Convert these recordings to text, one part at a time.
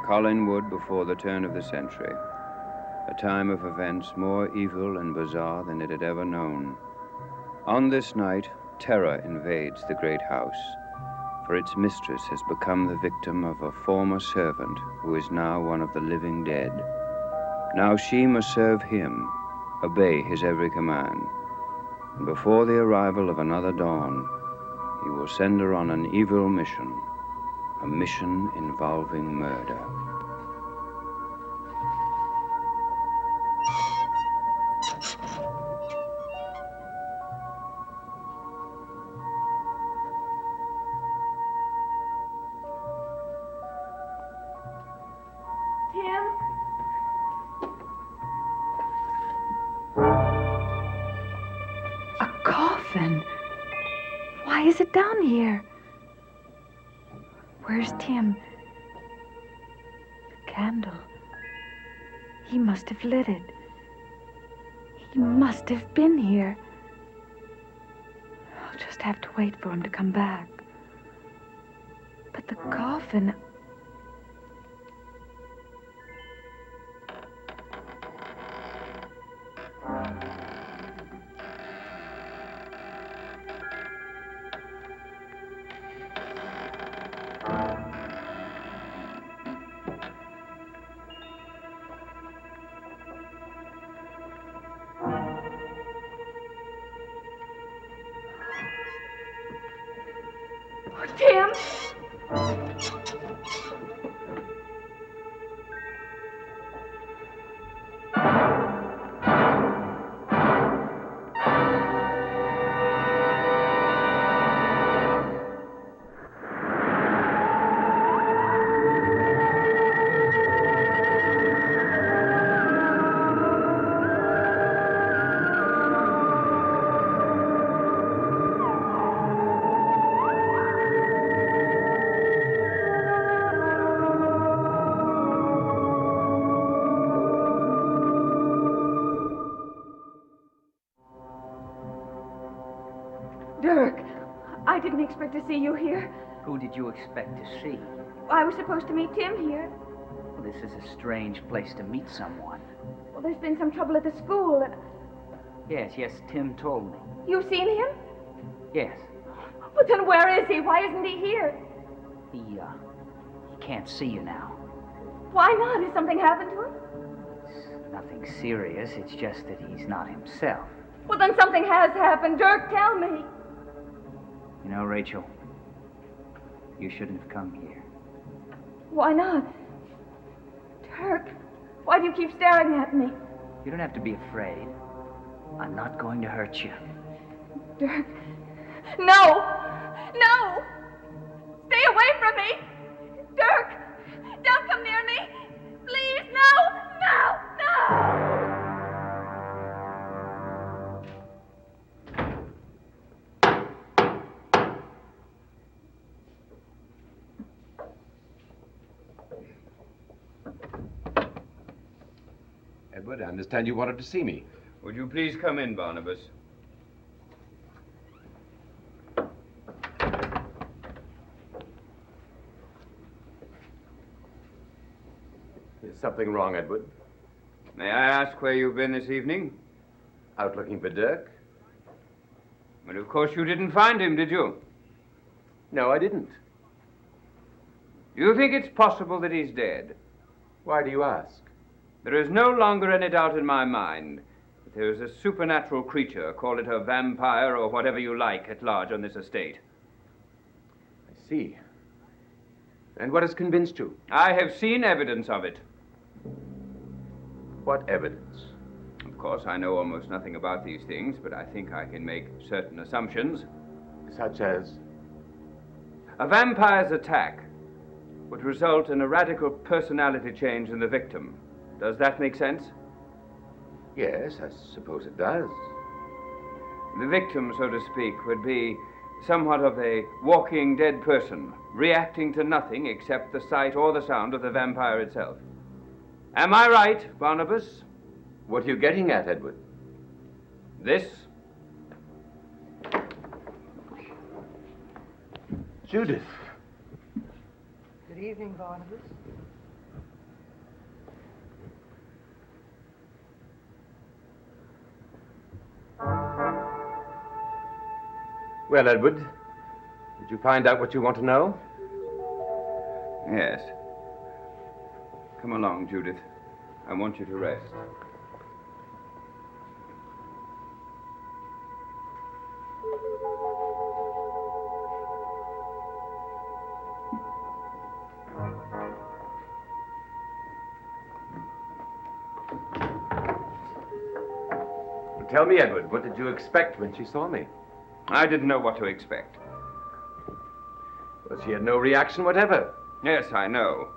Collinwood before the turn of the century. A time of events more evil and bizarre than it had ever known. On this night, terror invades the great house, for its mistress has become the victim of a former servant who is now one of the living dead. Now she must serve him, obey his every command, and before the arrival of another dawn, he will send her on an evil mission, a mission involving murder. Why is it down here? Where's Tim? The candle. He must have lit it. He must have been here. I'll just have to wait for him to come back. But the coffin... Tim! Dirk, I didn't expect to see you here. Who did you expect to see? I was supposed to meet Tim here. Well, this is a strange place to meet someone. Well, there's been some trouble at the school, and... Yes, Tim told me. You've seen him? Yes. But then where is he? Why isn't he here? He can't see you now. Why not? Has something happened to him? It's nothing serious. It's just that he's not himself. Well, then something has happened. Dirk, tell me. You know, Rachel, you shouldn't have come here. Why not? Dirk, why do you keep staring at me? You don't have to be afraid. I'm not going to hurt you. Dirk, no! No! Stay away from me! Dirk, don't come near me! Please, no! No! No! Edward, I understand you wanted to see me. Would you please come in, Barnabas? Is something wrong, Edward? May I ask where you've been this evening? Out looking for Dirk? Well, of course you didn't find him, did you? No, I didn't. Do you think it's possible that he's dead? Why do you ask? There is no longer any doubt in my mind that there is a supernatural creature, call it a vampire or whatever you like, at large on this estate. I see. And what has convinced you? I have seen evidence of it. What evidence? Of course, I know almost nothing about these things, but I think I can make certain assumptions. Such as? A vampire's attack would result in a radical personality change in the victim. Does that make sense? Yes, I suppose it does. The victim, so to speak, would be somewhat of a walking dead person, reacting to nothing except the sight or the sound of the vampire itself. Am I right, Barnabas? What are you getting at, Edward? This? Judith. Good evening, Barnabas. Well, Edward, did you find out what you want to know? Yes. Come along, Judith. I want you to rest. Tell me, Edward, what did you expect when she saw me? I didn't know what to expect. Well, she had no reaction whatever. Yes, I know.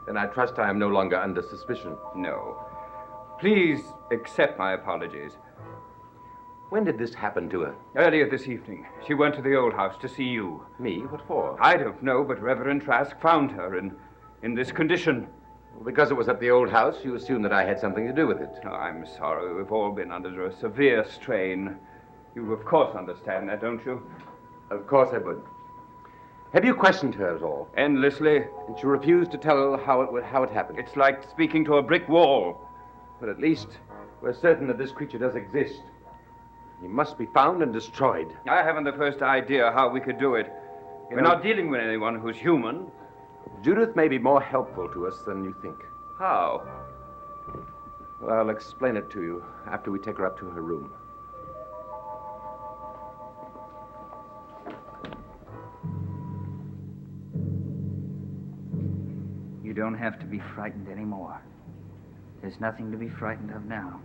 Then I trust I am no longer under suspicion. No. Please accept my apologies. When did this happen to her? Earlier this evening, she went to the old house to see you. Me? What for? I don't know, but Reverend Trask found her in this condition. Well, because it was at the old house, you assumed that I had something to do with it. Oh, I'm sorry. We've all been under a severe strain. You, of course, understand that, don't you? Of course I would. Have you questioned her at all? Endlessly. And she refused to tell how it happened? It's like speaking to a brick wall. But at least we're certain that this creature does exist. He must be found and destroyed. I haven't the first idea how we could do it. We're not dealing with anyone who's human. Judith may be more helpful to us than you think. How? Well, I'll explain it to you after we take her up to her room. You don't have to be frightened anymore. There's nothing to be frightened of now.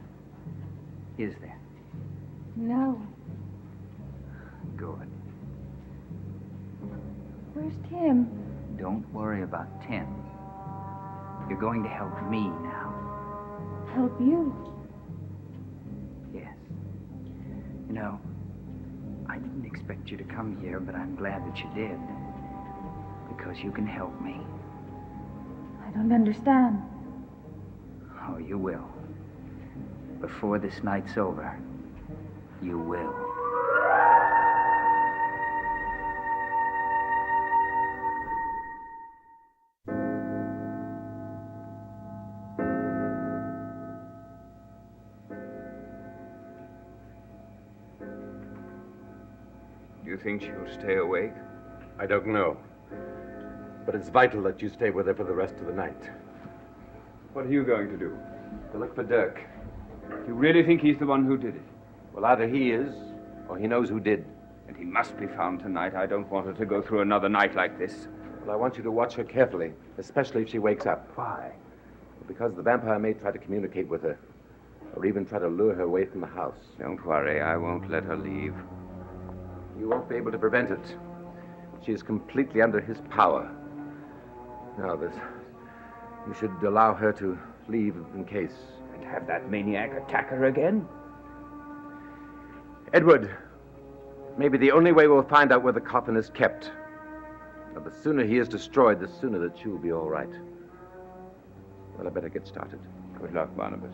Is there? No. Good. Where's Tim? Don't worry about Tim. You're going to help me now. Help you. Yes. You know, I didn't expect you to come here, but I'm glad that you did. Because you can help me. I don't understand. Oh, you will. Before this night's over, you will. Do you think she'll stay awake? I don't know. But it's vital that you stay with her for the rest of the night. What are you going to do? To look for Dirk. You really think he's the one who did it? Well, either he is, or he knows who did. And he must be found tonight. I don't want her to go through another night like this. Well, I want you to watch her carefully, especially if she wakes up. Why? Because the vampire may try to communicate with her, or even try to lure her away from the house. Don't worry. I won't let her leave. You won't be able to prevent it. She is completely under his power. Now, you should allow her to leave in case. And have that maniac attack her again? Edward, maybe the only way we'll find out where the coffin is kept. Now, the sooner he is destroyed, the sooner that she will be all right. Well, I better get started. Good luck, Barnabas.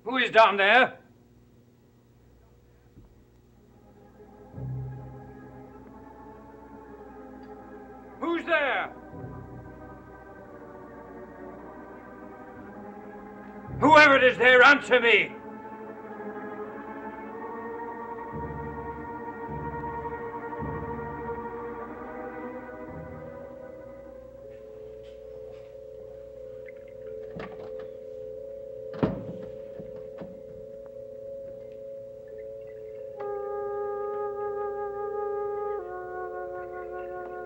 Who is down there? Who's there? Whoever it is there, answer me!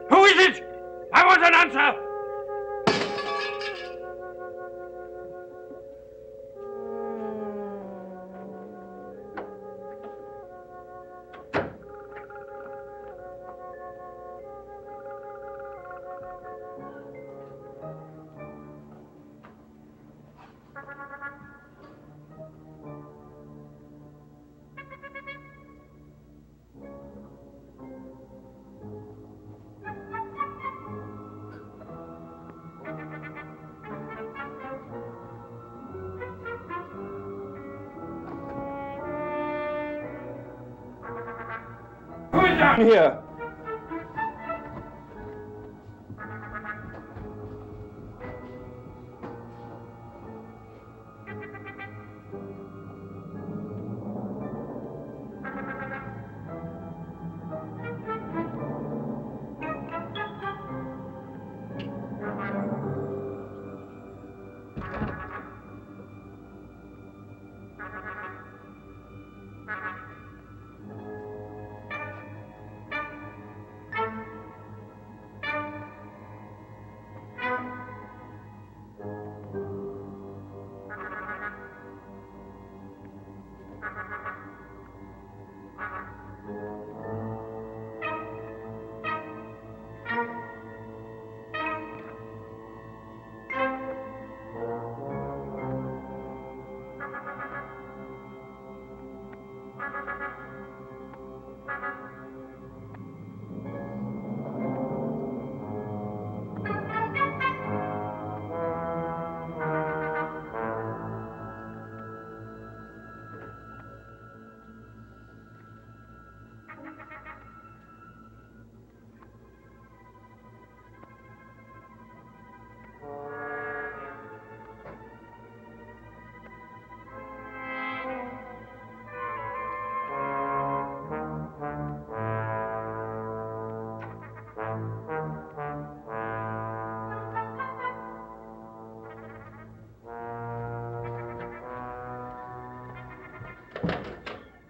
Who is it? I want an answer! down here.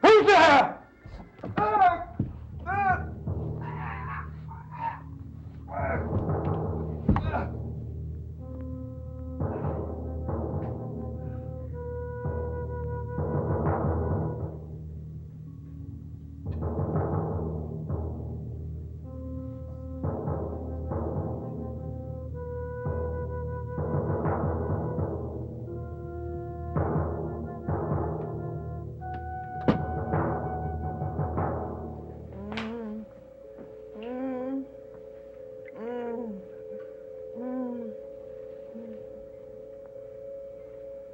Who's there?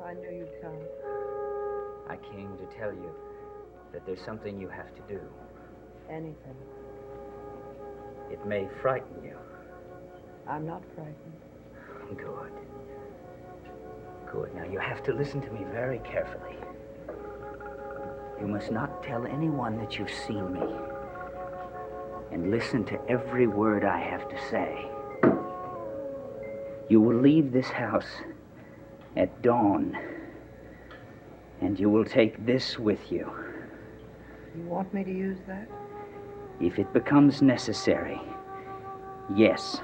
I knew you'd come. I came to tell you that there's something you have to do. Anything. It may frighten you. I'm not frightened. Good. Good. Now, you have to listen to me very carefully. You must not tell anyone that you've seen me. And listen to every word I have to say. You will leave this house at dawn, and you will take this with you. You want me to use that? If it becomes necessary, yes.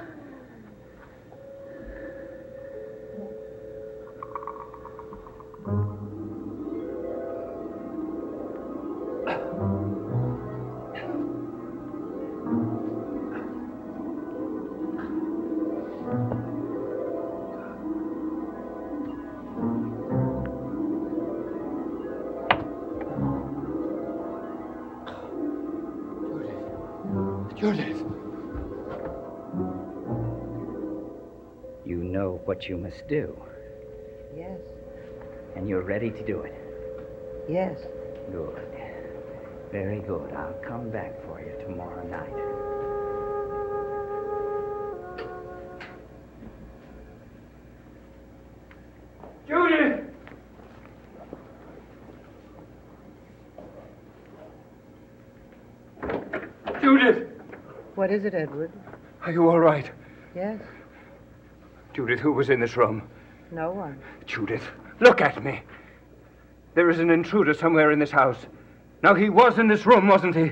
Judith. You know what you must do, Yes. and you're ready to do it. Yes. Good. Very good. I'll come back for you tomorrow night. Judith! Judith! What is it, Edward? Are you all right? Yes. Judith, who was in this room? No one. Judith, look at me. There is an intruder somewhere in this house. Now, he was in this room, wasn't he?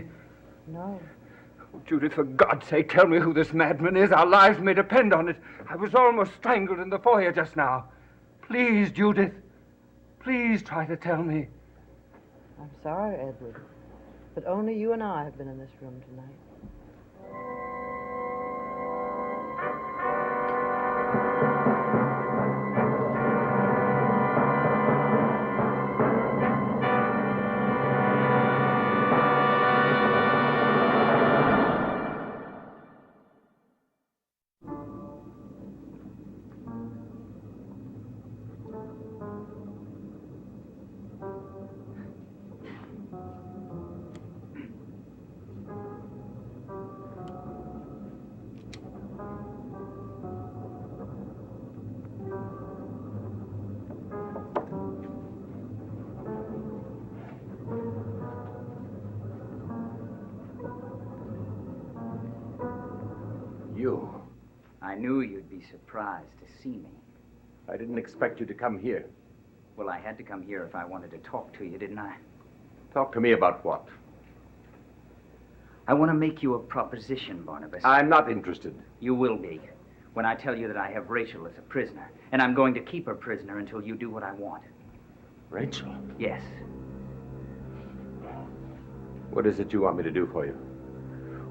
No. Oh, Judith, for God's sake, tell me who this madman is. Our lives may depend on it. I was almost strangled in the foyer just now. Please, Judith. Please try to tell me. I'm sorry, Edward. But only you and I have been in this room tonight. I knew you'd be surprised to see me. I didn't expect you to come here. Well, I had to come here if I wanted to talk to you, didn't I? Talk to me about what? I want to make you a proposition, Barnabas. I'm not interested. You will be when I tell you that I have Rachel as a prisoner, and I'm going to keep her prisoner until you do what I want. Rachel? Yes. What is it you want me to do for you?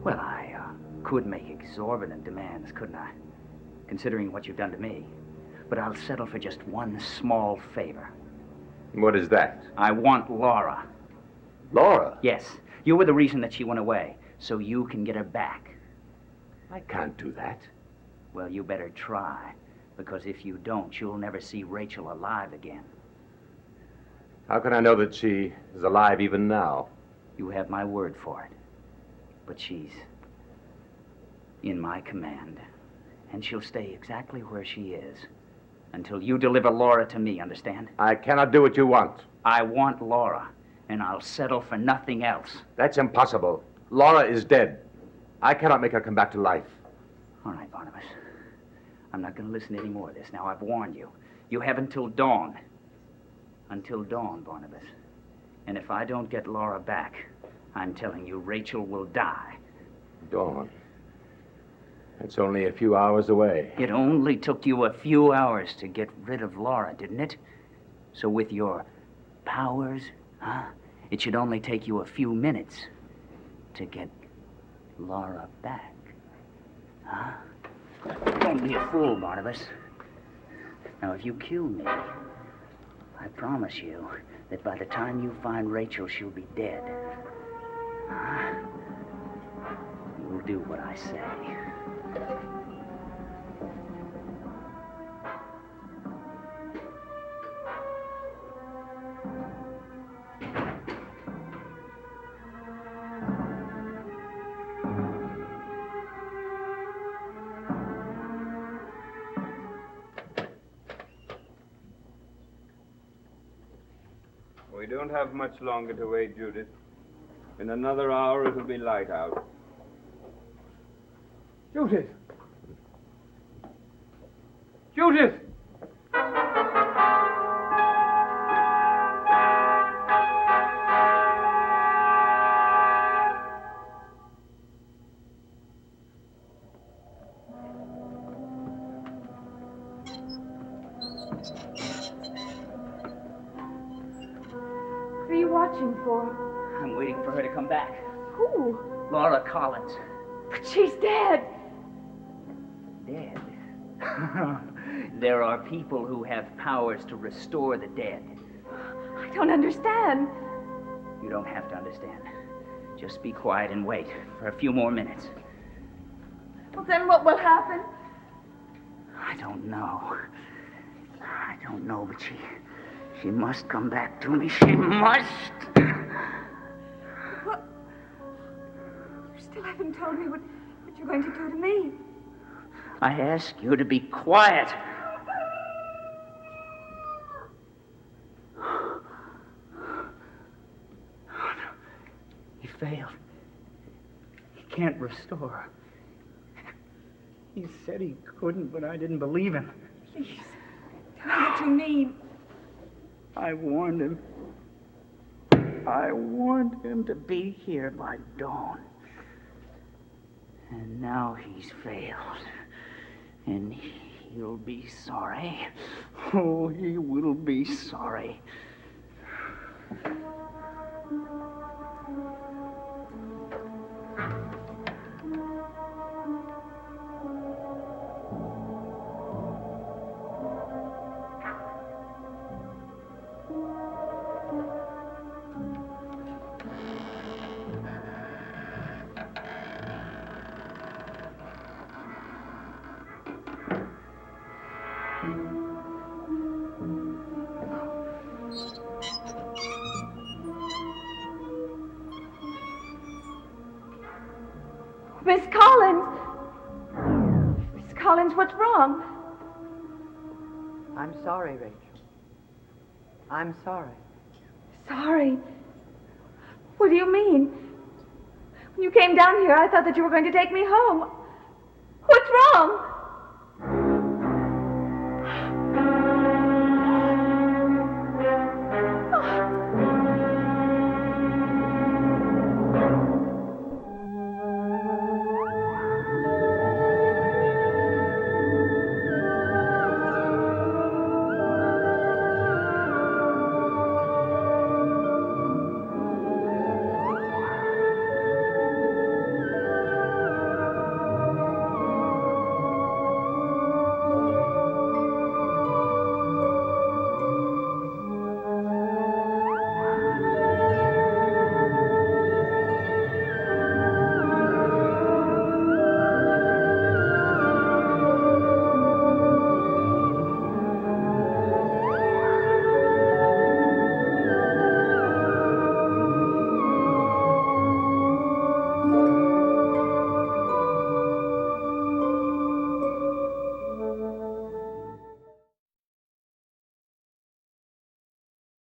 Well, I could make exorbitant demands, couldn't I? Considering what you've done to me. But I'll settle for just one small favor. What is that? I want Laura. Laura? Yes. You were the reason that she went away, so you can get her back. I can't do that. Well, you better try, because if you don't, you'll never see Rachel alive again. How can I know that she is alive even now? You have my word for it. But she's in my command, and she'll stay exactly where she is until you deliver Laura to me, understand? I cannot do what you want. I want Laura, and I'll settle for nothing else. That's impossible. Laura is dead. I cannot make her come back to life. All right, Barnabas. I'm not going to listen to any more of this. Now, I've warned you. You have until dawn. Until dawn, Barnabas. And if I don't get Laura back, I'm telling you, Rachel will die. Dawn. That's only a few hours away. It only took you a few hours to get rid of Laura, didn't it? So with your powers, it should only take you a few minutes to get Laura back. Don't be a fool, Barnabas. Now, if you kill me, I promise you that by the time you find Rachel, she'll be dead. You'll do what I say. We don't have much longer to wait, Judith. In another hour, it'll be light out. Judith! Judith! What are you watching for? I'm waiting for her to come back. Who? Laura Collins. But she's dead. Dead? There are people who have powers to restore the dead. I don't understand. You don't have to understand. Just be quiet and wait for a few more minutes. Well, then what will happen? I don't know. But she must come back to me. She must. What? You still haven't told me what you're going to do to me. I ask you to be quiet. He failed. He can't restore her. He said he couldn't, but I didn't believe him. Please, tell me what you mean. I warned him. I warned him to be here by dawn. And now he's failed. And he'll be sorry. Oh, he will be sorry. Miss Collins! Miss Collins, what's wrong? I'm sorry, Rachel. I'm sorry. Sorry. What do you mean? When you came down here, I thought that you were going to take me home. What's